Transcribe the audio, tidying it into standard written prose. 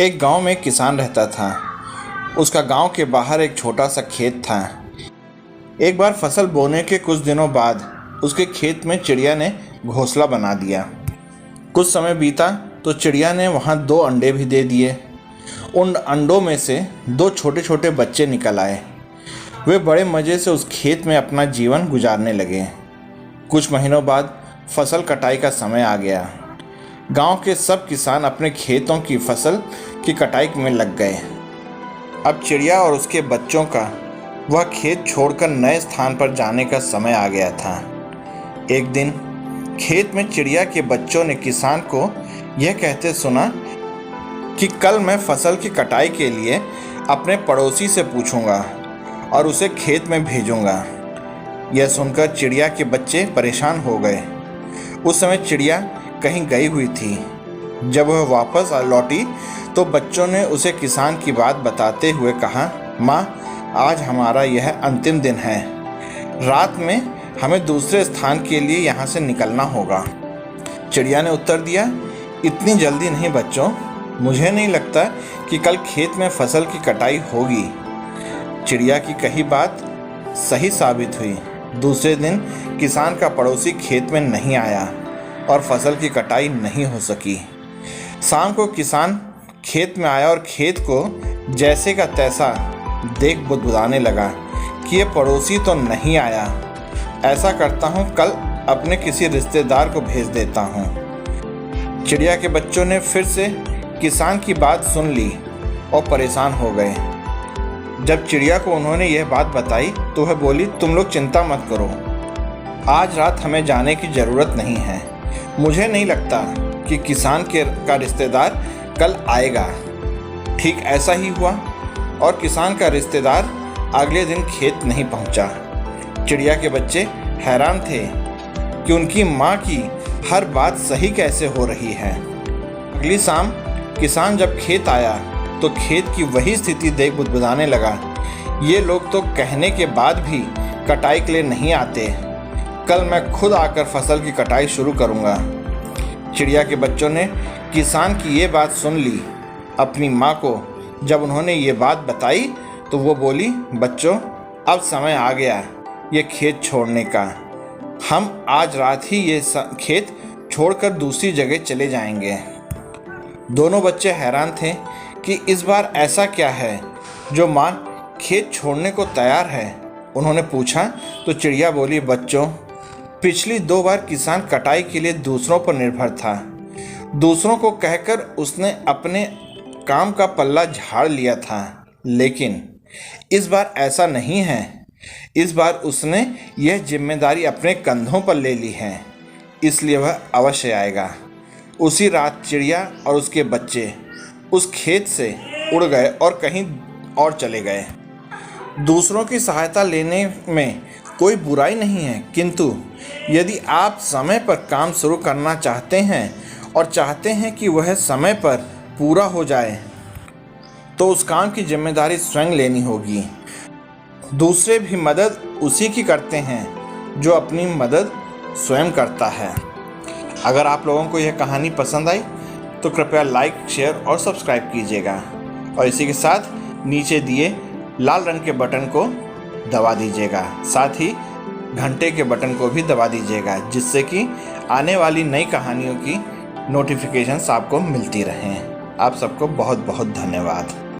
एक गांव में एक किसान रहता था। उसका गांव के बाहर एक छोटा सा खेत था। एक बार फसल बोने के कुछ दिनों बाद उसके खेत में चिड़िया ने घोंसला बना दिया। कुछ समय बीता तो चिड़िया ने वहां 2 अंडे भी दे दिए। उन अंडों में से 2 छोटे छोटे बच्चे निकल आए। वे बड़े मज़े से उस खेत में अपना जीवन गुजारने लगे। कुछ महीनों बाद फसल कटाई का समय आ गया। गांव के सब किसान अपने खेतों की फसल की कटाई में लग गए। अब चिड़िया और उसके बच्चों का वह खेत छोड़कर नए स्थान पर जाने का समय आ गया था। एक दिन खेत में चिड़िया के बच्चों ने किसान को यह कहते सुना कि कल मैं फसल की कटाई के लिए अपने पड़ोसी से पूछूंगा और उसे खेत में भेजूंगा। यह सुनकर चिड़िया के बच्चे परेशान हो गए। उस समय चिड़िया कहीं गई हुई थी। जब वह वापस लौटी तो बच्चों ने उसे किसान की बात बताते हुए कहा, माँ, आज हमारा यह अंतिम दिन है। रात में हमें दूसरे स्थान के लिए यहाँ से निकलना होगा। चिड़िया ने उत्तर दिया, इतनी जल्दी नहीं बच्चों, मुझे नहीं लगता कि कल खेत में फसल की कटाई होगी। चिड़िया की कही बात सही साबित हुई। दूसरे दिन किसान का पड़ोसी खेत में नहीं आया और फसल की कटाई नहीं हो सकी। शाम को किसान खेत में आया और खेत को जैसे का तैसा देख बुदबुदाने लगा कि ये पड़ोसी तो नहीं आया। ऐसा करता हूँ, कल अपने किसी रिश्तेदार को भेज देता हूँ। चिड़िया के बच्चों ने फिर से किसान की बात सुन ली और परेशान हो गए। जब चिड़िया को उन्होंने यह बात बताई तो वह बोली, तुम लोग चिंता मत करो, आज रात हमें जाने की ज़रूरत नहीं है। मुझे नहीं लगता कि किसान का रिश्तेदार कल आएगा। ठीक ऐसा ही हुआ और किसान का रिश्तेदार अगले दिन खेत नहीं पहुंचा। चिड़िया के बच्चे हैरान थे कि उनकी माँ की हर बात सही कैसे हो रही है। अगली शाम किसान जब खेत आया तो खेत की वही स्थिति देख बुदबुदाने लगा, ये लोग तो कहने के बाद भी कटाई के लिए नहीं आते। कल मैं खुद आकर फसल की कटाई शुरू करूंगा। चिड़िया के बच्चों ने किसान की ये बात सुन ली। अपनी माँ को जब उन्होंने ये बात बताई तो वो बोली, बच्चों, अब समय आ गया ये खेत छोड़ने का। हम आज रात ही ये खेत छोड़कर दूसरी जगह चले जाएंगे। दोनों बच्चे हैरान थे कि इस बार ऐसा क्या है जो माँ खेत छोड़ने को तैयार है। उन्होंने पूछा तो चिड़िया बोली, बच्चों, पिछली 2 बार किसान कटाई के लिए दूसरों पर निर्भर था। दूसरों को कहकर उसने अपने काम का पल्ला झाड़ लिया था, लेकिन इस बार ऐसा नहीं है। इस बार उसने यह जिम्मेदारी अपने कंधों पर ले ली है, इसलिए वह अवश्य आएगा। उसी रात चिड़िया और उसके बच्चे उस खेत से उड़ गए और कहीं और चले गए। दूसरों की सहायता लेने में कोई बुराई नहीं है, किंतु यदि आप समय पर काम शुरू करना चाहते हैं और चाहते हैं कि वह समय पर पूरा हो जाए तो उस काम की जिम्मेदारी स्वयं लेनी होगी। दूसरे भी मदद उसी की करते हैं जो अपनी मदद स्वयं करता है। अगर आप लोगों को यह कहानी पसंद आई तो कृपया लाइक, शेयर और सब्सक्राइब कीजिएगा और इसी के साथ नीचे दिए लाल रंग के बटन को दबा दीजिएगा। साथ ही घंटे के बटन को भी दबा दीजिएगा, जिससे कि आने वाली नई कहानियों की नोटिफिकेशंस आपको मिलती रहें। आप सबको बहुत बहुत धन्यवाद।